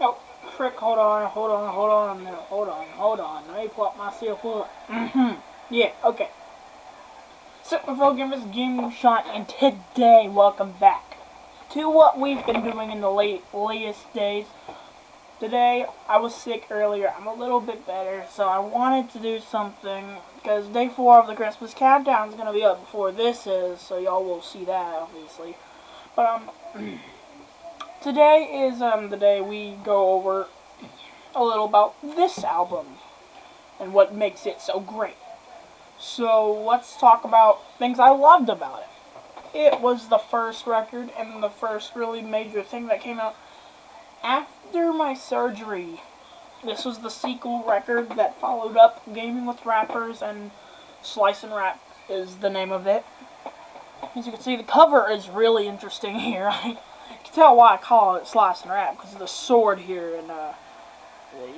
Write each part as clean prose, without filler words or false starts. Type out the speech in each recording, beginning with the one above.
Oh, frick, hold on a minute. Hold on. Let me plop myself up. Yeah, okay. So, before giving this gaming shot, and today, welcome back to what we've been doing in the latest days. Today, I was sick earlier. I'm a little bit better, so I wanted to do something, because day 4 of the Christmas countdown is going to be up before this is, so y'all will see that, obviously. But, today is, the day we go over a little about this album, and what makes it so great. So, let's talk about things I loved about it. It was the first record, and the first really major thing that came out after my surgery. This was the sequel record that followed up Gaming with Rappers, and Slice and Rap is the name of it. As you can see, the cover is really interesting here. You can tell why I call it Slice and Rap, because of the sword here, and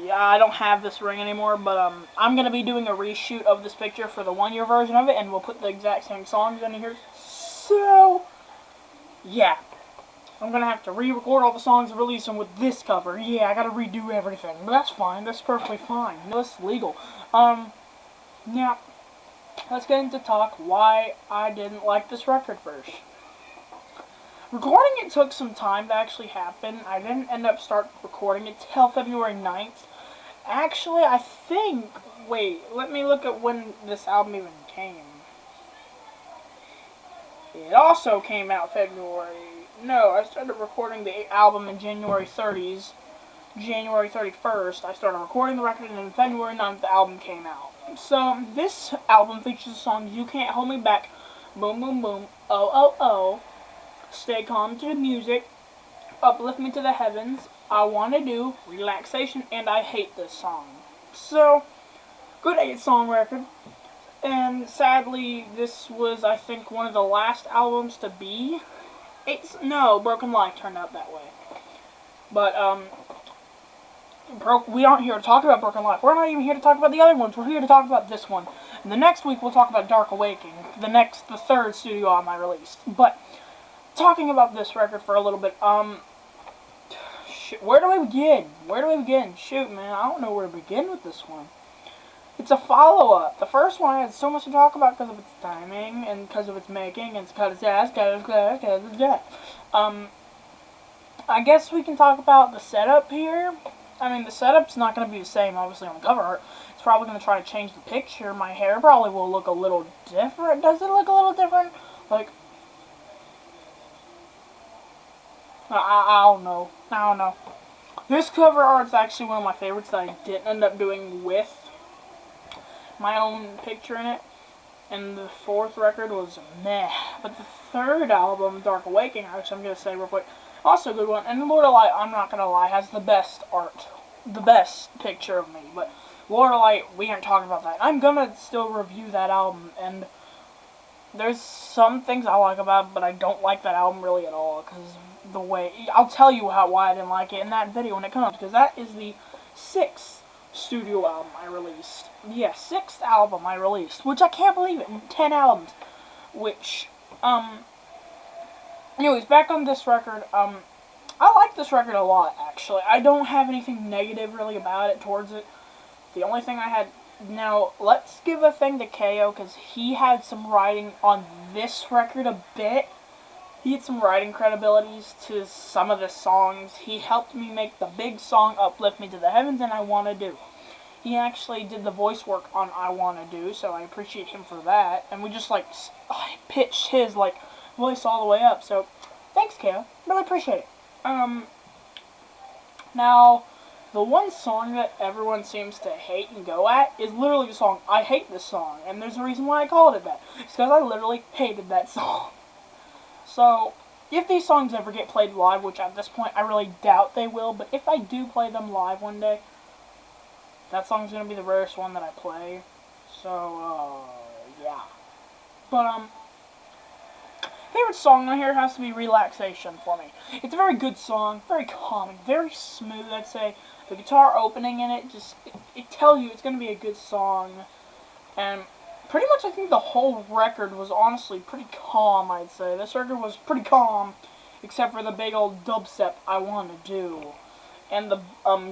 yeah, I don't have this ring anymore, but I'm going to be doing a reshoot of this picture for the 1-year version of it, and we'll put the exact same songs in here. So, yeah. I'm going to have to re-record all the songs and release them with this cover. Yeah, I got to redo everything, but that's fine. That's perfectly fine. No, it's legal. Now, let's get into talk why I didn't like this record first. Recording it took some time to actually happen. I didn't end up start recording it till February 9th. Actually, I think... Wait, let me look at when this album even came. It also came out February... No, I started recording the album in January 30s. January 31st, I started recording the record, and then February 9th, the album came out. So, this album features the songs You Can't Hold Me Back, Boom Boom Boom, Oh Oh Oh, Stay Calm to the Music, Uplift Me to the Heavens, I Wanna Do, Relaxation, and I Hate This Song. So, good 8-song record. And sadly, this was, I think, one of the last albums to be. No, Broken Life turned out that way. But, we aren't here to talk about Broken Life. We're not even here to talk about the other ones. We're here to talk about this one. And the next week, we'll talk about Dark Awakening, the third studio album I released. But, talking about this record for a little bit, where do we begin? Shoot, man, I don't know where to begin with this one. It's a follow-up. The first one had so much to talk about because of its timing, and because of its making, and because it's ass, because it's that. I guess we can talk about the setup here. I mean, the setup's not going to be the same, obviously, on the cover art. It's probably going to try to change the picture. My hair probably will look a little different. Does it look a little different? Like, I don't know. I don't know. This cover art's actually one of my favorites that I didn't end up doing with my own picture in it. And the 4th record was meh. But the 3rd album, Dark Awakening, which I'm going to say real quick, also a good one. And Lord of Light, I'm not going to lie, has the best art. The best picture of me. But Lord of Light, we aren't talking about that. I'm going to still review that album. And there's some things I like about it, but I don't like that album really at all. Because the way... I'll tell you why I didn't like it in that video when it comes. Because that is the 6th studio album I released. Yeah, 6th album I released. Which I can't believe it. 10 albums. Which, anyways, back on this record, I like this record a lot, actually. I don't have anything negative, really, about it, towards it. The only thing I had... Now, let's give a thing to KO, because he had some writing on this record a bit. He had some writing credibilities to some of the songs. He helped me make the big song Uplift Me to the Heavens and I Wanna Do. He actually did the voice work on I Wanna Do, so I appreciate him for that. And we just, pitched his, voice all the way up. So, thanks, KO. Really appreciate it. Now, the one song that everyone seems to hate and go at is literally the song, I Hate This Song. And there's a reason why I called it that. It's because I literally hated that song. So, if these songs ever get played live, which at this point I really doubt they will, but if I do play them live one day, that song's going to be the rarest one that I play. So, yeah. But, favorite song on here has to be Relaxation for me. It's a very good song, very calming, very smooth, I'd say. The guitar opening in it, it tells you it's going to be a good song. And pretty much I think the whole record was honestly pretty calm, I'd say. This record was pretty calm, except for the big old dubstep I Want to Do. and the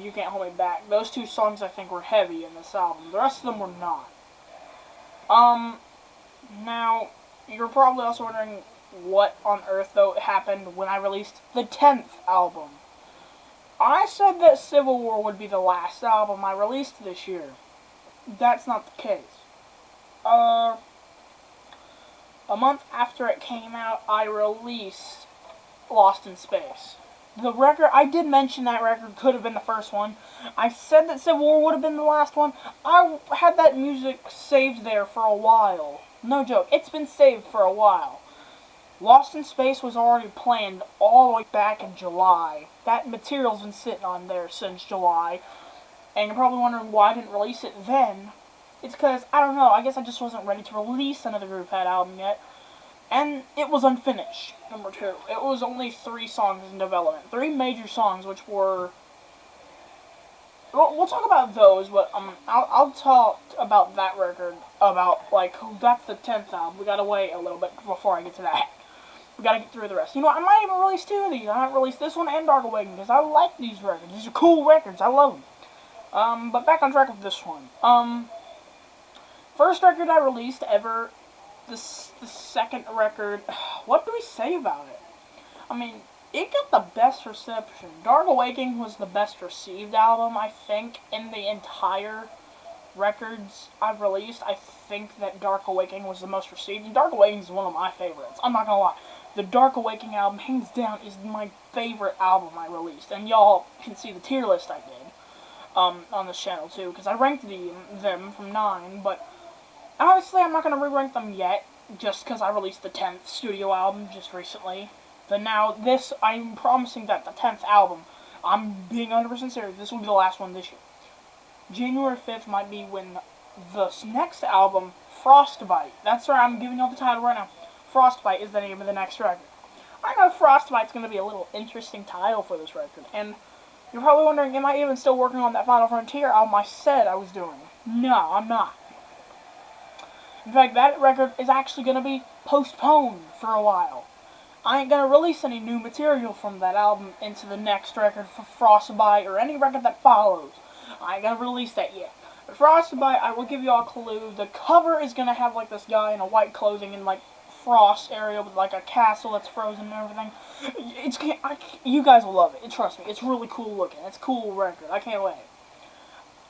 You Can't Hold Me Back. Those two songs I think were heavy in this album. The rest of them were not. Now you're probably also wondering what on earth though happened when I released the 10th album. I said that Civil War would be the last album I released this year. That's not the case. A month after it came out, I released Lost in Space. The record, I did mention that record could have been the first one. I said that Civil War would have been the last one. I had that music saved there for a while. No joke, it's been saved for a while. Lost in Space was already planned all the way back in July. That material's been sitting on there since July. And you're probably wondering why I didn't release it then. It's because, I don't know, I guess I just wasn't ready to release another Grouphead album yet. And it was unfinished, number 2. It was only 3 songs in development. 3 major songs, which were... Well, we'll talk about those, but I'll talk about that record, about, like, that's the 10th album. We gotta wait a little bit before I get to that. We gotta get through the rest. You know, I might even release 2 of these. I might release this one and Dark Awakening, because I like these records. These are cool records. I love them. But back on track with this one. First record I released ever... The second record, what do we say about it? I mean, it got the best reception. Dark Awakening was the best received album, I think, in the entire records I've released. I think that Dark Awakening was the most received, and Dark Awakening is one of my favorites. I'm not gonna lie. The Dark Awakening album, hands down, is my favorite album I released, and y'all can see the tier list I did on this channel, too, because I ranked them from 9, but... Honestly, I'm not going to re-rank them yet, just because I released the 10th studio album just recently. But now, I'm promising that the 10th album, I'm being 100% serious, this will be the last one this year. January 5th might be when the next album, Frostbite, that's right, I'm giving you the title right now. Frostbite is the name of the next record. I know Frostbite's going to be a little interesting title for this record, and you're probably wondering, am I even still working on that Final Frontier album I said I was doing? No, I'm not. In fact, that record is actually going to be postponed for a while. I ain't going to release any new material from that album into the next record for Frostbite or any record that follows. I ain't going to release that yet. But Frostbite, I will give you all a clue. The cover is going to have like this guy in a white clothing in like frost area with like a castle that's frozen and everything. You guys will love it. Trust me. It's really cool looking. It's a cool record. I can't wait.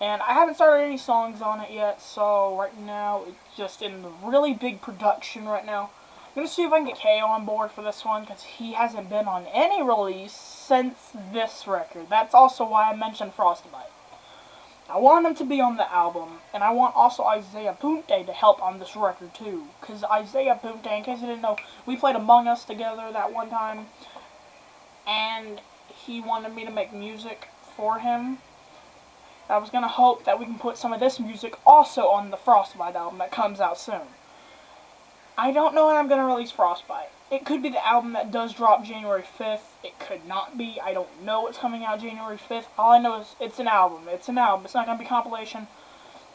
And I haven't started any songs on it yet, so right now it's just in the really big production right now. I'm going to see if I can get KO on board for this one, because he hasn't been on any release since this record. That's also why I mentioned Frostbite. I want him to be on the album, and I want also Isaiah Punte to help on this record too. Because Isaiah Punte, in case you didn't know, we played Among Us together that one time, and he wanted me to make music for him. I was going to hope that we can put some of this music also on the Frostbite album that comes out soon. I don't know when I'm going to release Frostbite. It could be the album that does drop January 5th. It could not be. I don't know what's coming out January 5th. All I know is it's an album. It's an album. It's not going to be compilation.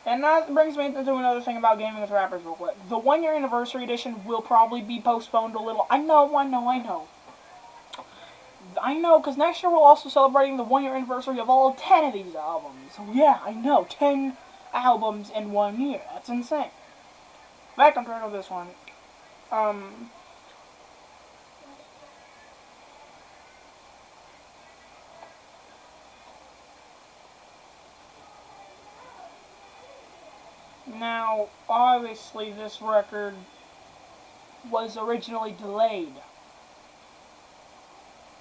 And that brings me to another thing about Gaming with Rappers real quick. The 1-year anniversary edition will probably be postponed a little. I know. I know, because next year we're also celebrating the 1-year anniversary of all 10 of these albums. So yeah, I know, 10 albums in 1 year. That's insane. Back on track with this one. Now, obviously this record was originally delayed.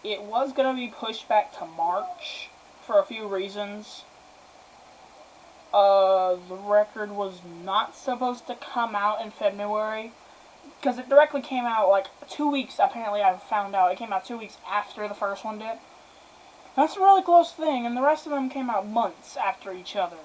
It was going to be pushed back to March for a few reasons. The record was not supposed to come out in February, because it directly came out like 2 weeks, apparently I found out. It came out 2 weeks after the first one did. That's a really close thing, and the rest of them came out months after each other.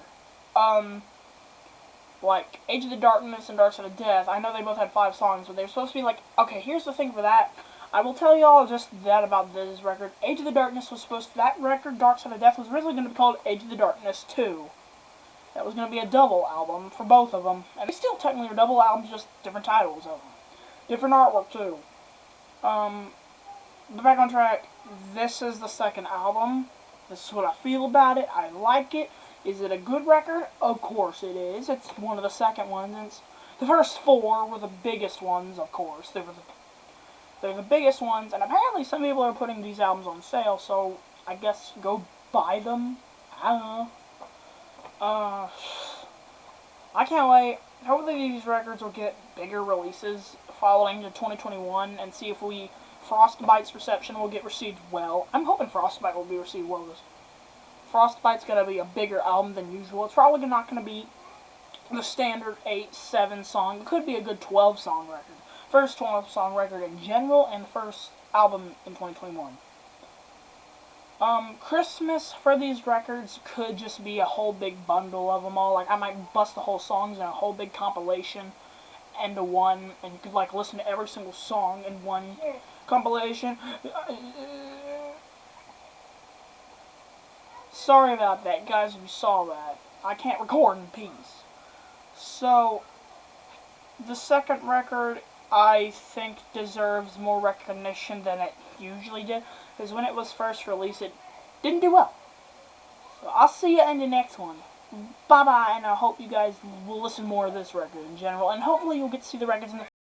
Like, Age of the Darkness and Dark Side of Death, I know they both had 5 songs, but they were supposed to be like, okay, here's the thing for that. I will tell y'all just that about this record. Age of the Darkness was supposed to, that record, Dark Side of Death, was originally going to be called Age of the Darkness 2. That was going to be a double album for both of them. And they still technically are double albums, just different titles of them. Different artwork, too. But back on track, this is the second album. This is what I feel about it. I like it. Is it a good record? Of course it is. It's one of the second ones. It's, the first four were the biggest ones, of course. They're the biggest ones, and apparently some people are putting these albums on sale, so I guess go buy them. I don't know. I can't wait. Hopefully these records will get bigger releases following to 2021 and see if Frostbite's reception will get received well. I'm hoping Frostbite will be received well. Frostbite's going to be a bigger album than usual. It's probably not going to be the standard 8-7 song. It could be a good 12-song record. First 12-song record in general, and first album in 2021. Christmas for these records could just be a whole big bundle of them all. Like, I might bust the whole songs in a whole big compilation into one, and you could, like, listen to every single song in one compilation. Sorry about that, guys, if you saw that. I can't record in peace. So, the second record, I think, deserves more recognition than it usually did, because when it was first released, it didn't do well. So I'll see you in the next one. Bye-bye, and I hope you guys will listen more to this record in general, and hopefully you'll get to see the records in the future.